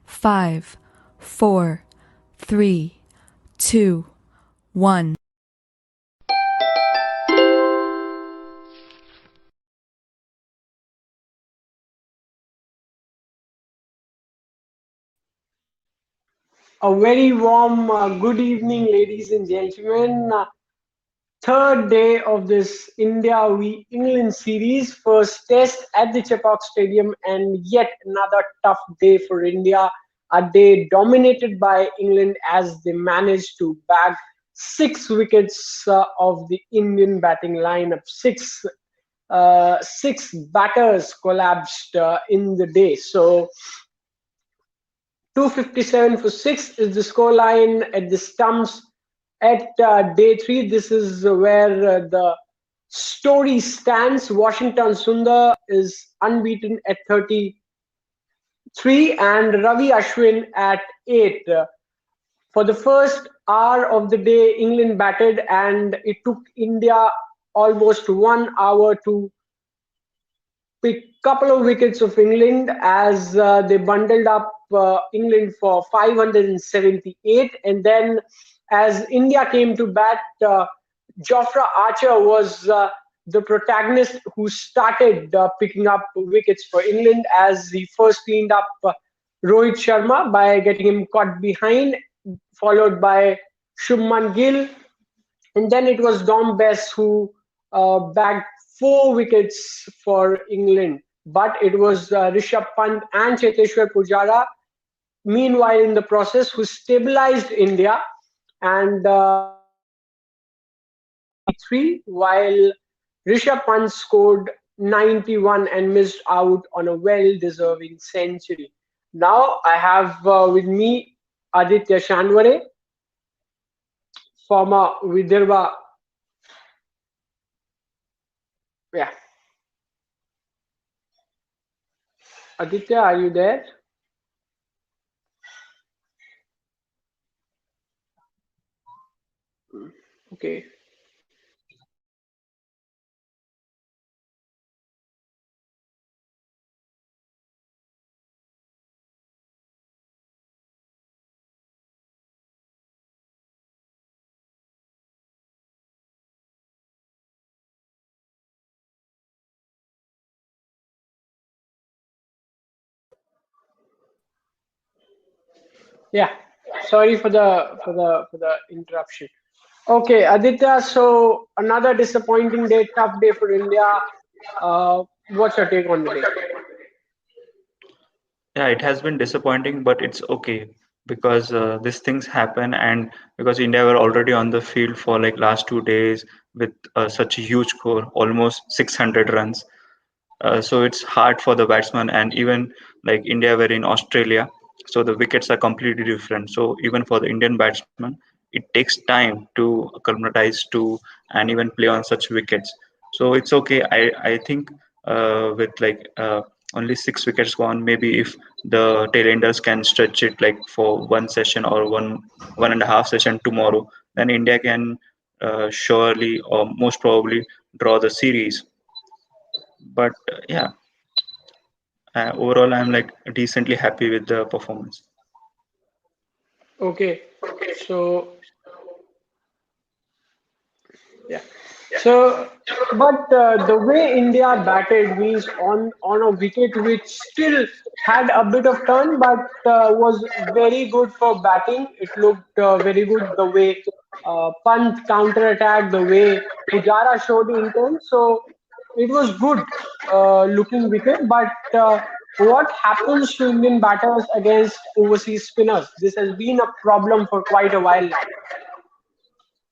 5, 4, 3, 2, 1. A very warm good evening, ladies and gentlemen. Third day of this India v England series, first test at the Chepauk Stadium, and yet another tough day for India. A day dominated by England as they managed to bag 6 wickets of the Indian batting lineup. Six batters collapsed in the day. So 257 for 6 is the scoreline at the stumps at day 3. This is where the story stands. Washington Sundar is unbeaten at 33 and Ravi Ashwin at 8. For the first hour of the day, England batted and it took India almost 1 hour to pick couple of wickets of England as they bundled up England for 578, and then as India came to bat, Jofra Archer was the protagonist who started picking up wickets for England as he first cleaned up Rohit Sharma by getting him caught behind, followed by Shubman Gill, and then it was Dom Bess who bagged 4 wickets for England. But it was Rishabh Pant and Cheteshwar Pujara, meanwhile in the process, who stabilized India and 3, while Rishabh Pant scored 91 and missed out on a well-deserving century. Now I have with me Aditya Shanware, former Vidarbha. Yeah. Aditya, are you there? Okay. Yeah. Sorry for the interruption. Okay, Aditya. So another disappointing day, tough day for India. What's your take on the day? Yeah, it has been disappointing, but it's okay because these things happen, and because India were already on the field for like last 2 days with such a huge score, almost 600 runs. So it's hard for the batsman, and even like India were in Australia, so the wickets are completely different. So even for the Indian batsman, it takes time to acclimatize to and even play on such wickets. So it's okay. I think with like only 6 wickets gone, maybe if the tailenders can stretch it like for one session or one and a half session tomorrow, then India can surely or most probably draw the series. But yeah, overall I'm like decently happy with the performance. Okay. So yeah. So, but the way India batted means on a wicket which still had a bit of turn, but was very good for batting. It looked very good the way Pant counter attacked, the way Pujara showed intent. So it was good looking wicket. But what happens to Indian batters against overseas spinners? This has been a problem for quite a while now.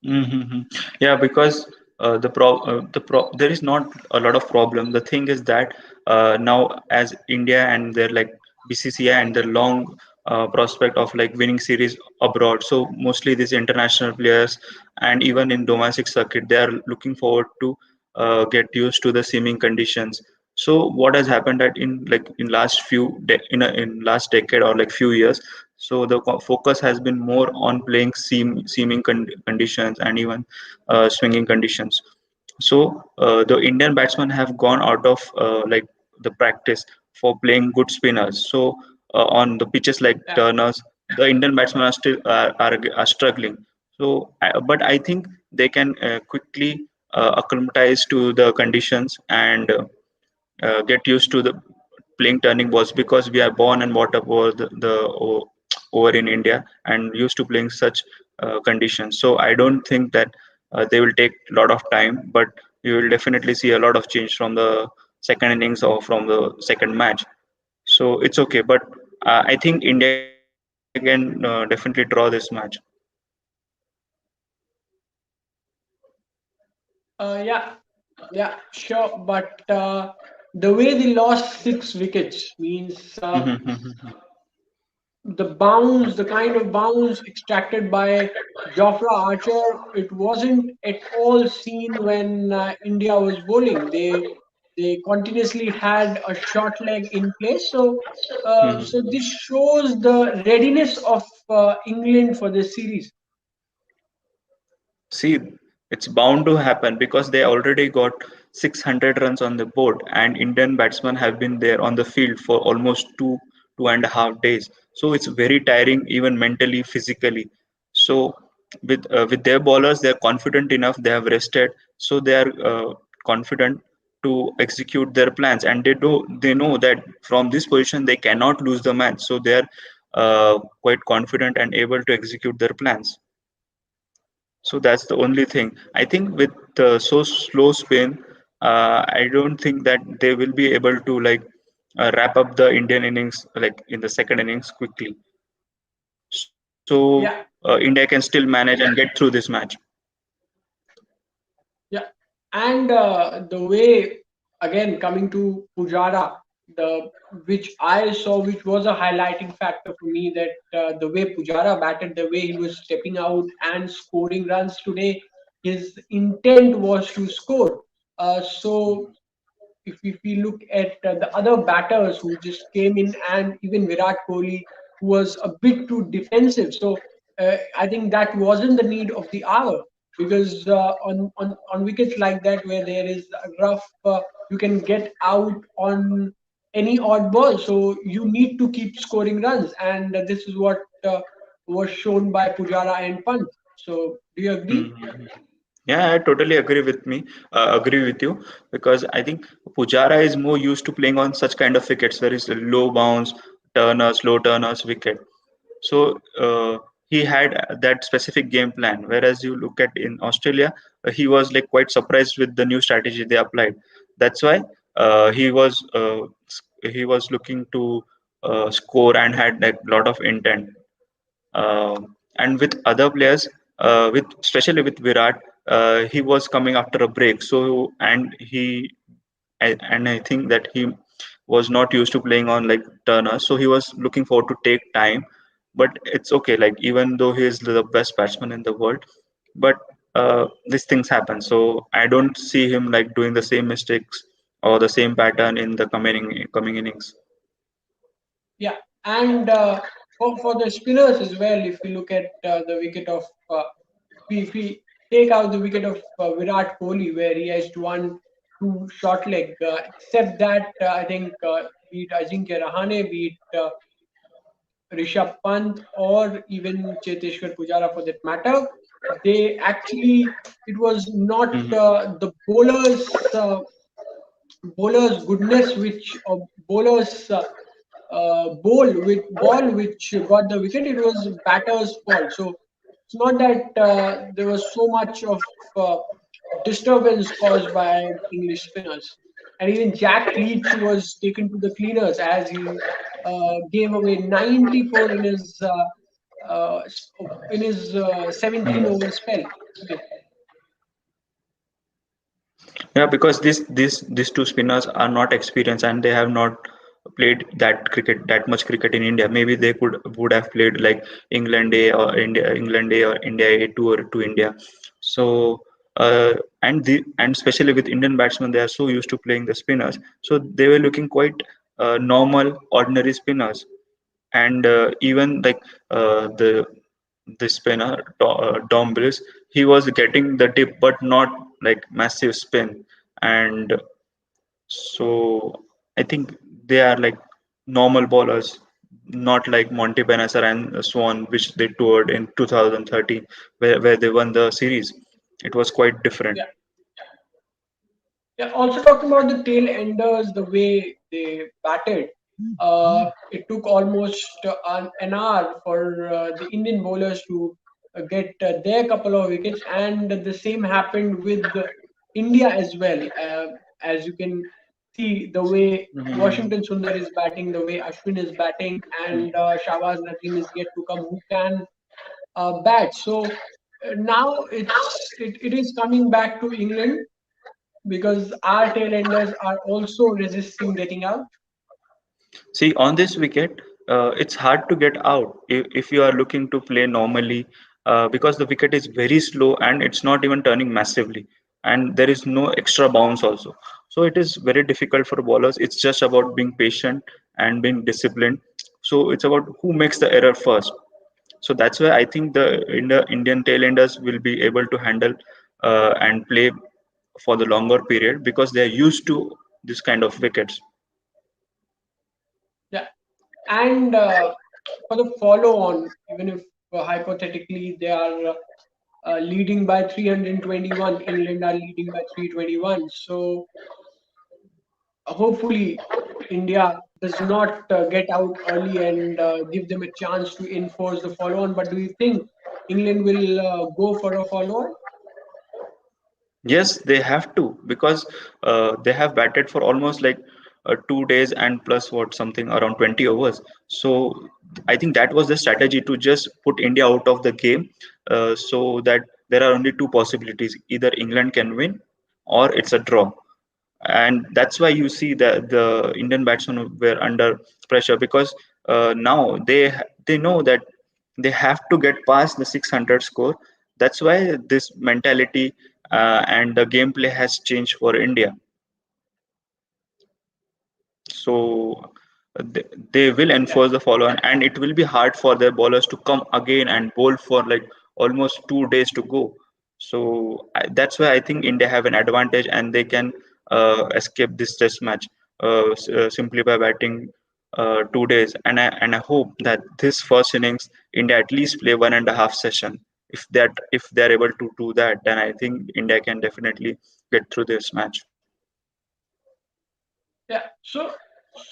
Mm-hmm. Yeah, because there is not a lot of problem. The thing is that now as India and their like BCCI and their long prospect of like winning series abroad, so mostly these international players and even in domestic circuit, they are looking forward to get used to the seaming conditions. So what has happened that in like in last in last decade or like few years, so the focus has been more on playing seaming conditions and even swinging conditions. So the Indian batsmen have gone out of like the practice for playing good spinners. So on the pitches like Yeah. Turners, the Indian batsmen are still are struggling. So, but I think they can quickly acclimatize to the conditions and get used to the playing turning balls because we are born and brought up over in India and used to playing such conditions. So I don't think that they will take a lot of time, but you will definitely see a lot of change from the second innings or from the second match. So it's okay, but I think India can definitely draw this match. Yeah, yeah, sure. But the way they lost 6 wickets means the kind of bounce extracted by Jofra Archer, it wasn't at all seen when India was bowling. They continuously had a short leg in place. So this shows the readiness of England for this series. See, it's bound to happen because they already got 600 runs on the board, and Indian batsmen have been there on the field for almost 2.5 days. So it's very tiring, even mentally, physically. So with their bowlers, they're confident enough. They have rested, so they are confident to execute their plans, and they know that from this position they cannot lose the match. So they are quite confident and able to execute their plans. So that's the only thing. I think with so slow spin, I don't think that they will be able to like wrap up the Indian innings like in the second innings quickly. So Yeah, India can still manage and get through this match. yeah. And the way, again, coming to Pujara, the which I saw, which was a highlighting factor for me, that the way Pujara batted, the way he was stepping out and scoring runs today, his intent was to score. So if we look at the other batters who just came in, and even Virat Kohli, who was a bit too defensive. So I think that wasn't the need of the hour, because on wickets like that where there is a rough, you can get out on any odd ball. So you need to keep scoring runs, and this is what was shown by Pujara and Pant. So do you agree? Mhm. Yeah, I totally agree with you because I think Pujara is more used to playing on such kind of wickets where it's a low bounce, turners, low turners wicket. So he had that specific game plan. Whereas you look at in Australia, he was like quite surprised with the new strategy they applied. That's why he was looking to score and had like lot of intent. And with other players, with especially with Virat, he was coming after a break. So and I think that he was not used to playing on like Turner, so he was looking forward to take time. But it's okay. Like even though he is the best batsman in the world, but these things happen. So I don't see him like doing the same mistakes or the same pattern in the coming innings. Yeah, and for the spinners as well, if we look at the wicket of, if we take out the wicket of Virat Kohli, where he has one two short leg, except that I think be it Ajinkya Rahane, be it Rishabh Pant, or even Cheteshwar Pujara for that matter, they actually, it was not Mhm. the bowlers goodness which bowlers ball which got the wicket. It was batter's fault. So it's not that there was so much of uh, disturbance caused by English spinners. And even Jack Leach was taken to the cleaners as he gave away 94 in his 17 Mhm. over spell today. Yeah, because these two spinners are not experienced and they have not played that much cricket in India. Maybe they would have played like England A or India A tour to India. So and especially with Indian batsmen, they are so used to playing the spinners. So they were looking quite normal, ordinary spinners, and even like the spinner Dom Bliss, he was getting the dip, but not like massive spin. And so I think they are like normal bowlers. not like Monty Panesar and Swan, which they toured in 2013, where they won the series. It was quite different. Yeah. Yeah, also talking about the tail enders, the way they batted, it took almost an hour for the Indian bowlers to get their couple of wickets, and the same happened with India as well. As you can see, the way Mhm. Washington Sundar is batting, the way Ashwin is batting, and Shahbaz Nadeem is yet to come, who can bat. So now it is coming back to England because our tail enders are also resisting getting out. See, on this wicket, it's hard to get out if you are looking to play normally, because the wicket is very slow and it's not even turning massively, and there is no extra bounce also. So it is very difficult for bowlers. It's just about being patient and being disciplined. So it's about who makes the error first. So that's why I think the Indian tailenders will be able to handle and play for the longer period because they are used to this kind of wickets. Yeah, and for the follow on, even if hypothetically they are leading by 321, England are leading by 321. So hopefully India does not get out early and give them a chance to enforce the follow on. But do you think England will go for a follow on? Yes, they have to because they have batted for almost like 2 days and plus what something around 20 overs. So I think that was the strategy to just put India out of the game, so that there are only two possibilities: either England can win or it's a draw. And that's why you see that the Indian batsmen were under pressure because now they know that they have to get past the 600 score. That's why this mentality and the gameplay has changed for India. So they, they will Yeah, enforce the follow on, and it will be hard for their bowlers to come again and bowl for like almost 2 days to go. So that's why I think India have an advantage and they can escape this test match simply by batting 2 days. And I hope that this first innings India at least play 1.5 session. If they're able to do that, then I think India can definitely get through this match. yeah.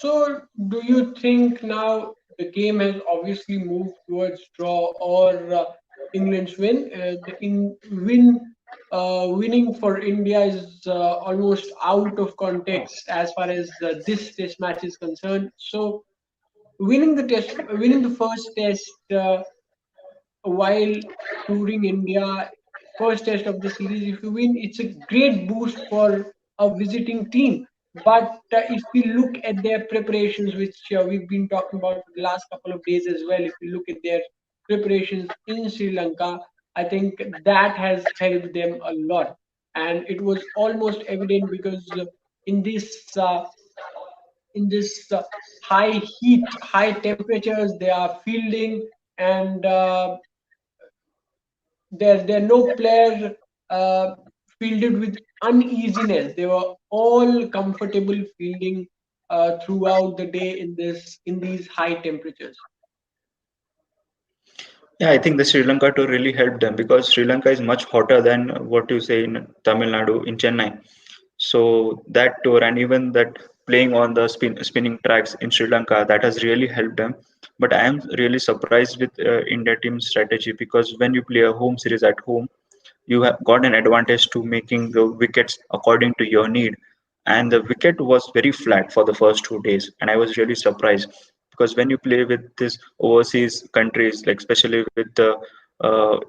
So do you think now the game has obviously moved towards draw or England's win? Winning for India is almost out of context as far as this test match is concerned. So winning the first test while touring India, first test of the series. If you win, it's a great boost for a visiting team. But if we look at their preparations, which we've been talking about for the last couple of days as well, if we look at their preparations in Sri Lanka, I think that has helped them a lot. And it was almost evident because in this uh, in this high heat, high temperatures, they are fielding and there no player uh, fielded with uneasiness. They were all comfortable fielding throughout the day in these high temperatures. Yeah, I think the Sri Lanka tour really helped them because Sri Lanka is much hotter than what you say in Tamil Nadu, in Chennai. So that tour and even that playing on the spinning tracks in Sri Lanka, that has really helped them. But I am really surprised with India team's strategy because when you play a home series at home, you have got an advantage to making the wickets according to your need. And the wicket was very flat for the first 2 days, and I was really surprised because when you play with these overseas countries, like especially with the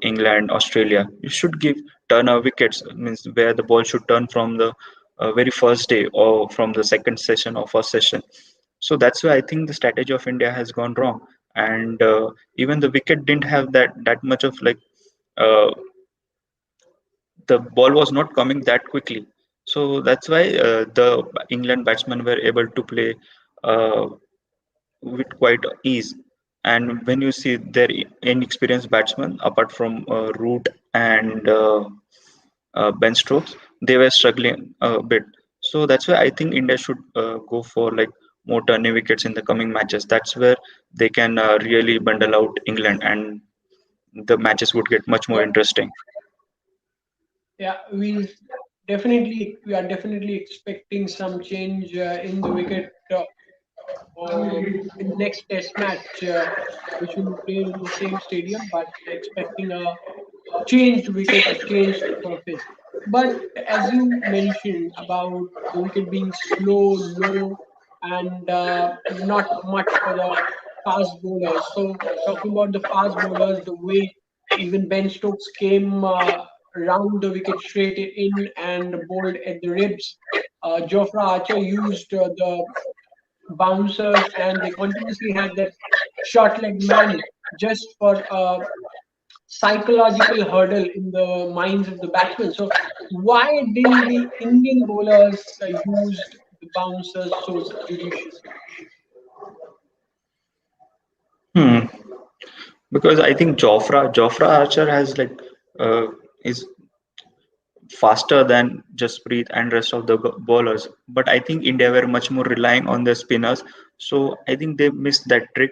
England, Australia, you should give turner wickets, means where the ball should turn from the very first day or from the second session or first session. So that's why I think the strategy of India has gone wrong, and even the wicket didn't have that much of like uh, the ball was not coming that quickly. So that's why the England batsmen were able to play uh, with quite ease. And when you see their inexperienced batsmen, apart from Root and Ben Stokes, they were struggling a bit. So that's why I think India should go for like more turning wickets in the coming matches. That's where they can really bundle out England, and the matches would get much more Yeah, interesting. yeah, we are definitely expecting some change in the wicket in the next test match, which will be played in the same stadium, but expecting a changed wicket, a changed surface. But as you mentioned about the wicket being slow, low, and not much for the fast bowlers. So, talking about the fast bowlers, the way even Ben Stokes came round the wicket straight in and bowled at the ribs. Jofra Archer used the bouncers, and they continuously had that short leg man just for psychological hurdle in the minds of the batsmen. So why didn't the Indian bowlers used the bouncers so judiciously? Hmm. Because I think Jofra Archer has like uh, is faster than Jasprit and rest of the bowlers. But I think India were much more relying on the spinners, so I think they missed that trick.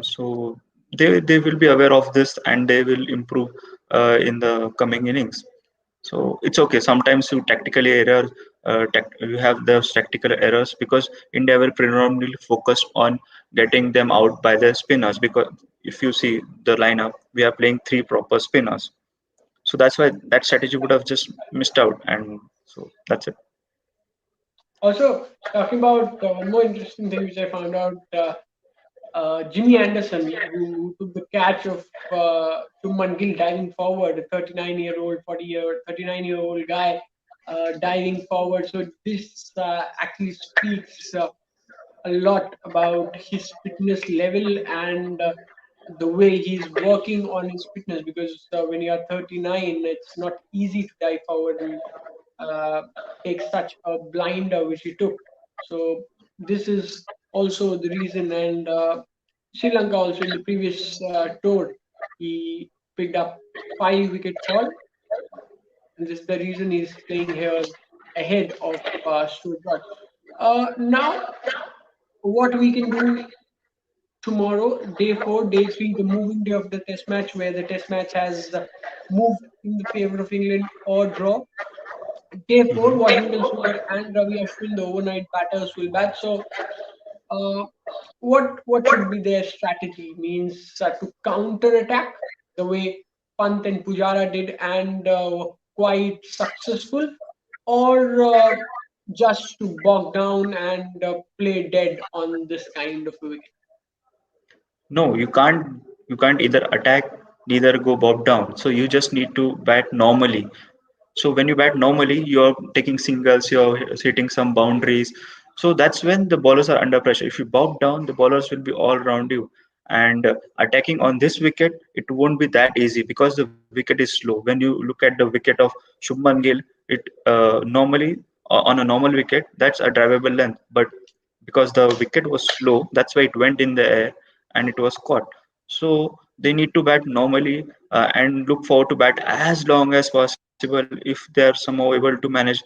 So they will be aware of this and they will improve in the coming innings. So it's okay. Sometimes you tactically error, you have those tactical errors because India were predominantly focused on getting them out by the spinners. Because if you see the lineup, we are playing three proper spinners, so that's why that strategy would have just missed out, and so that's it. Also, talking about one more interesting thing which I found out, Jimmy Anderson, who took the catch of Shubman Gill diving forward, a 39-year-old, 39-year-old guy diving forward. So this actually speaks a lot about his fitness level and the way he's working on his fitness, because when you are 39, it's not easy to dive forward and uh, take such a blinder which he took. So this is also the reason. And Sri Lanka also in the previous tour, he picked up 5 wicket fall, and this is the reason he's playing here ahead of Stuart Broad. Now, what we can do tomorrow, day 4, day 3, the moving day of the test match, where the test match has moved in the favor of England or draw. Day 4, Mhm. Washington Sundar and Ravi Ashwin, the overnight batters, will bat. So, uh, what should be their strategy? Means to counter attack the way Pant and Pujara did and were quite successful, or just to bog down and play dead on this kind of a wicket. No, you can't either attack neither go bob down. So you just need to bat normally. So when you bat normally, you're taking singles, you're hitting some boundaries. So that's when the bowlers are under pressure. If you bob down, the bowlers will be all around you. And attacking on this wicket, it won't be that easy because the wicket is slow. When you look at the wicket of Shubman Gill, it normally on a normal wicket, that's a drivable length. But because the wicket was slow, that's why it went in the air and it was caught. So they need to bat normally and look forward to bat as long as possible if they are somehow able to manage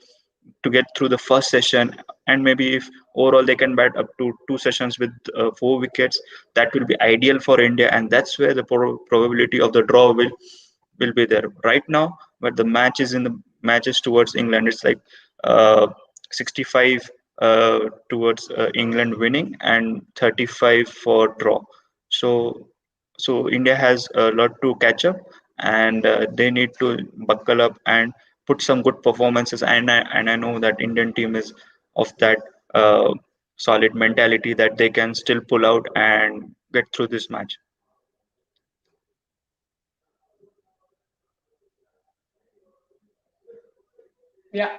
to get through the first session, and maybe if overall they can bat up to 2 sessions with 4 wickets, that will be ideal for India, and that's where the probability of the draw will be there right now. But the matches in the matches towards England, it's like uh, 65 towards England winning and 35 for draw. So so India has a lot to catch up, and they need to buckle up and put some good performances. And I know that Indian team is of that solid mentality that they can still pull out and get through this match. Yeah.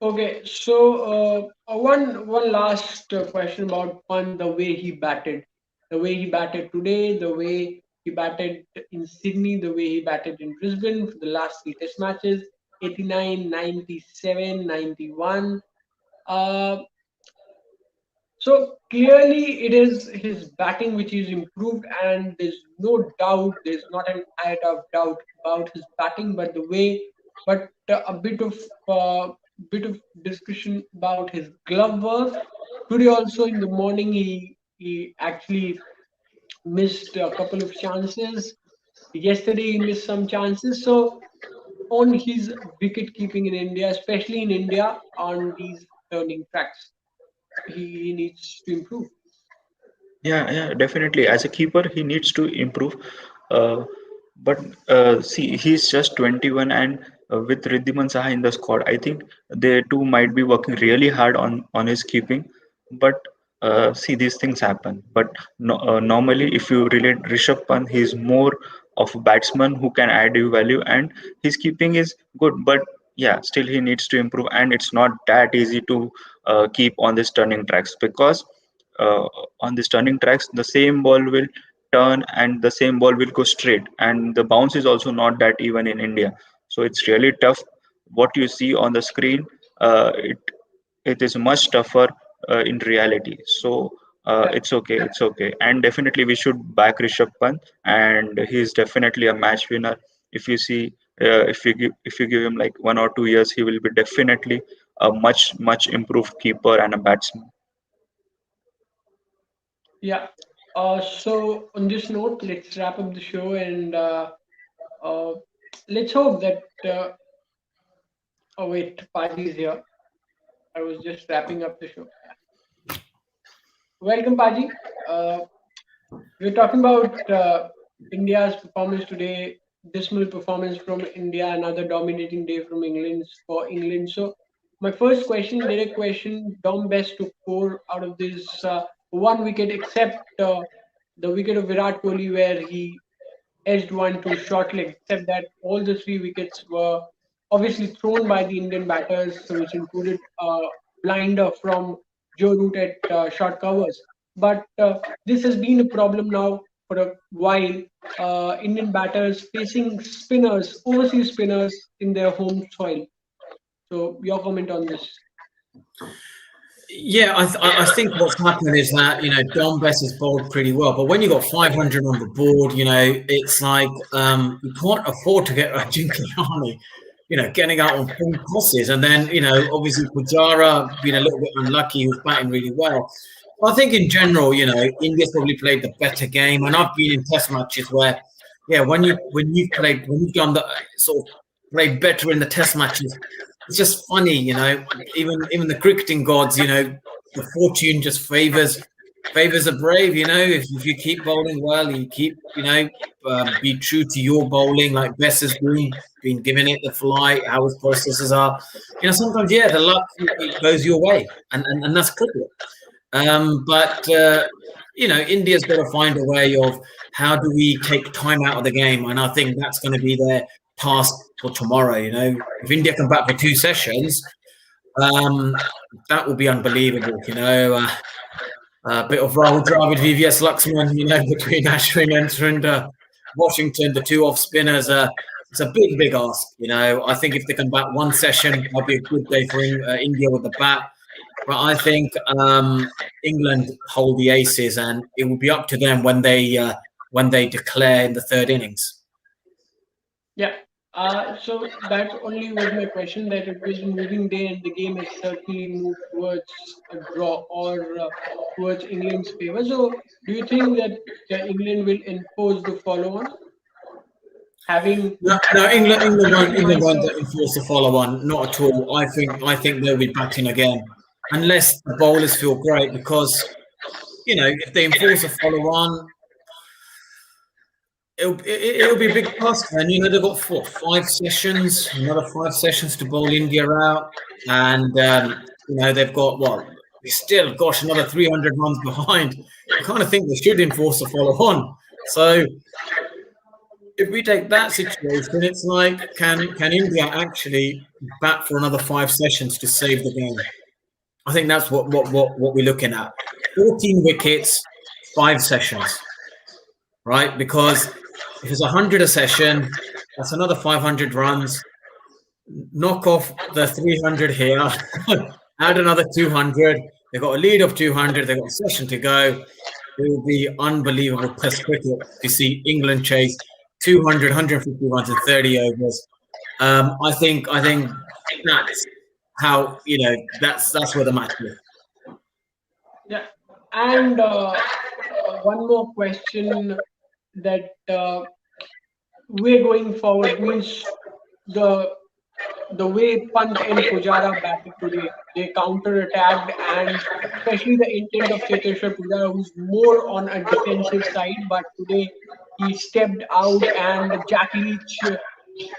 Okay. So one last question about Pant, the way he batted today, the way he batted in Sydney, the way he batted in Brisbane for the last 3 test matches, 89, 97, 91. Uh, So clearly, it is his batting which is improved, and there's no doubt, there's not an iota of doubt about his batting, but the way, but a bit of bit of discussion about his glove work. Today also in the morning he actually missed a couple of chances. Yesterday he missed some chances. So on his wicket keeping in India, especially in India on these turning tracks, he needs to improve. Yeah, yeah, definitely. As a keeper, he needs to improve. Uh, but see, he's just 21, and with Riddhiman Saha in the squad, I think they too might be working really hard on his keeping. But see, these things happen. But no, normally, if you relate Rishabh Pant, he's more of a batsman who can add you value, and his keeping is good. But yeah, still he needs to improve, and it's not that easy to keep on this turning tracks because uh, on these turning tracks the same ball will turn and the same ball will go straight, and the bounce is also not that even in India. So it's really tough. What you see on the screen, it is much tougher in reality. So Yeah, it's okay, it's okay, and definitely we should back Rishabh Pant, and he is definitely a match winner. If you see, if you give him like 1 or 2 years, he will be definitely a much improved keeper and a batsman. yeah. So on this note, let's wrap up the show and uh, let's hope that. Oh wait, Paji is here. I was just wrapping up the show. Yeah. Welcome, Paji. We're talking about India's performance today. Dismal performance from India. Another dominating day from England for England. So, my first question, direct question: Dom Best took 4 out of this 1 wicket, except the wicket of Virat Kohli, where he edged one to short leg, except that all the 3 wickets were obviously thrown by the Indian batters, so which included a blinder from Joe Root at short covers. But this has been a problem now for a while. Indian batters facing spinners, overseas spinners in their home soil. So, your comment on this? Yeah, I think what's happened is that Dom Bess has bowled pretty well, but when you got 500 on the board, it's like you can't afford to get a Jinkiani, getting out on full tosses, and then obviously Pujara being a little bit unlucky, he was batting really well. I think in general, India's probably played the better game, and I've been in Test matches where, yeah, when you've done the sort of played better in the Test matches, it's just funny, even the cricketing gods, the fortune just favors a brave. If you keep bowling well, you keep, be true to your bowling, like Bess has been giving it the flight, how his processes are. Sometimes, yeah, the luck it goes your way, and that's cricket. But India's got to find a way of how do we take time out of the game, and I think that's going to be their task for tomorrow. If India come back for 2 sessions, um, that will be unbelievable. A bit of Rahul Dravid, VVS Luxman, between Ashwin and Washington, the two off spinners. It's a big ask. I think if they come back 1 session, that'll be a good day for India with the bat. But I think England hold the aces, and it will be up to them when they declare in the third innings. Yeah. So that only was my question, that it was a moving day and the game has certainly moved towards a draw or towards England's favor. So do you think that England will enforce the follow-on, having No, England sacrificed won't the? enforce the follow on, not at all. I think they'll be batting again, unless the bowlers feel great, because if they enforce a follow on, it'll be a big task. And they've got 5 sessions, another 5 sessions to bowl India out, and they've got still, gosh, another 300 runs behind. You kind of think they should enforce a follow on. So if we take that situation, it's like, can India actually bat for another 5 sessions to save the game? I think that's what we're looking at. 14 wickets, 5 sessions, right? Because if it's 100 a session, that's another 500 runs. Knock off the 300 here, add another 200. They've got a lead of 200. They've got a session to go. It will be unbelievable Test cricket to see England chase 200, 150 runs in 30 overs. I think that's how that's where the match is. Yeah, and one more question that way going forward means the the way Pant and Pujara batted today, they counter-attacked, and especially the intent of Cheteshwar Pujara, who's more on a defensive side, but today he stepped out, and Jack Leach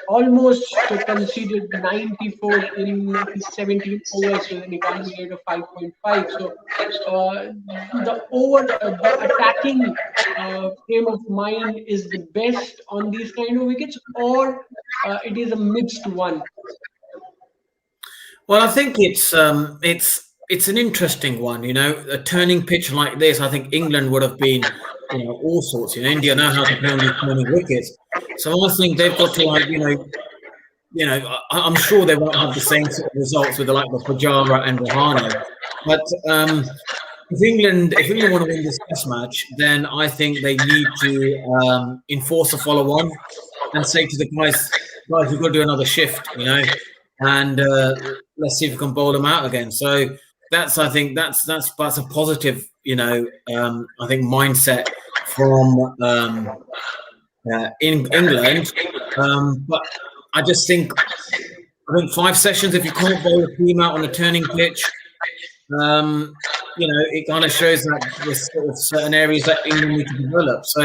almost conceded 94 in his 17 overs with an economy rate of 5.5. So the attacking frame of mind is the best on these kind of wickets, or it is a mixed one. Well, I think it's an interesting one. A turning pitch like this. I think England would have been, all sorts. India know how to play on these turning wickets, so I think they've got to I'm sure they won't have the same sort of results with the like of Pujara and Rahane, but if England want to win this Test match, then I think they need to enforce a follow-on and say to the guys, we've got to do another shift, and let's see if we can bowl them out again. So I think that's a positive, I think mindset from in England. But I think 5 sessions, if you can't bowl a team out on a turning pitch, it kind of shows that there's sort of certain areas that England need to develop. So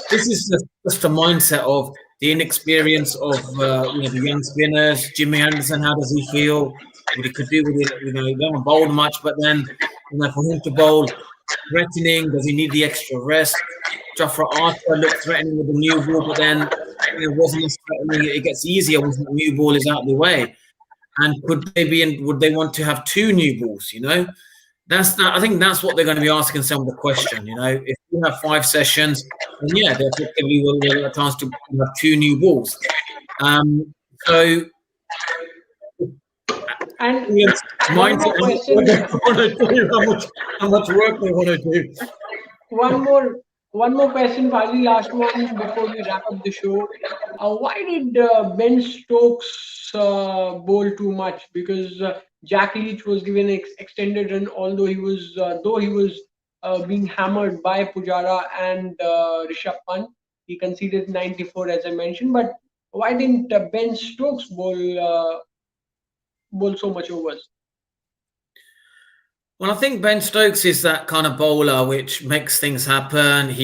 this is just a mindset of the inexperience of the young spinners. Jimmy Anderson, how does he feel? What he could do with it? He hasn't bowled much, but then for him to bowl threatening, does he need the extra rest? Jofra Archer looked threatening with the new ball, but then it wasn't as threatening. It gets easier once the new ball is out of the way. And would they want to have 2 new balls? I think that's what they're going to be asking some of the question. If you have 5 sessions, then yeah, they effectively will get a chance to have 2 new balls. So, and mind how much work they want to do. One more question, finally, last one before we wrap up the show. Why did Ben Stokes bowl too much? Because Jack Leach was given extended run, although he was being hammered by Pujara and Rishabh Pant. He conceded 94, as I mentioned. But why didn't Ben Stokes bowl so much overs? Well, I think Ben Stokes is that kind of bowler which makes things happen.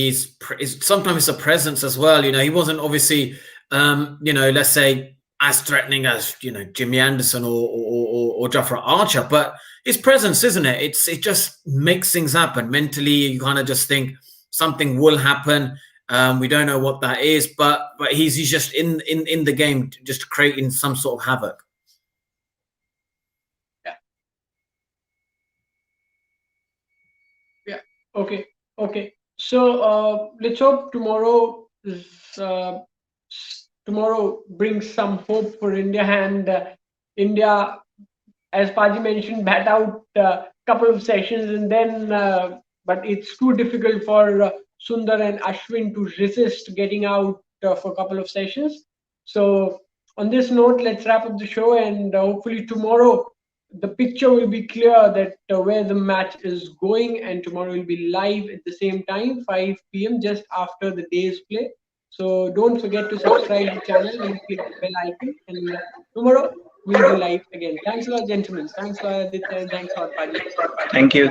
Sometimes a presence as well. He wasn't obviously, let's say as threatening as Jimmy Anderson or Jofra Archer, but his presence, isn't it? It just makes things happen mentally. You kind of just think something will happen. We don't know what that is, but he's just in the game, just creating some sort of havoc. Okay. So let's hope tomorrow brings some hope for India, and India, as Paji mentioned, bat out a couple of sessions, and then but it's too difficult for Sundar and Ashwin to resist getting out for a couple of sessions. So on this note, let's wrap up the show, and hopefully tomorrow the picture will be clear that where the match is going, and tomorrow will be live at the same time, 5 p.m. just after the day's play. So don't forget to subscribe to the channel and click the bell icon, and tomorrow we'll be live again. Thanks a lot, gentlemen. Thanks a lot, Aditya, and thanks a lot, Paji. Thank you.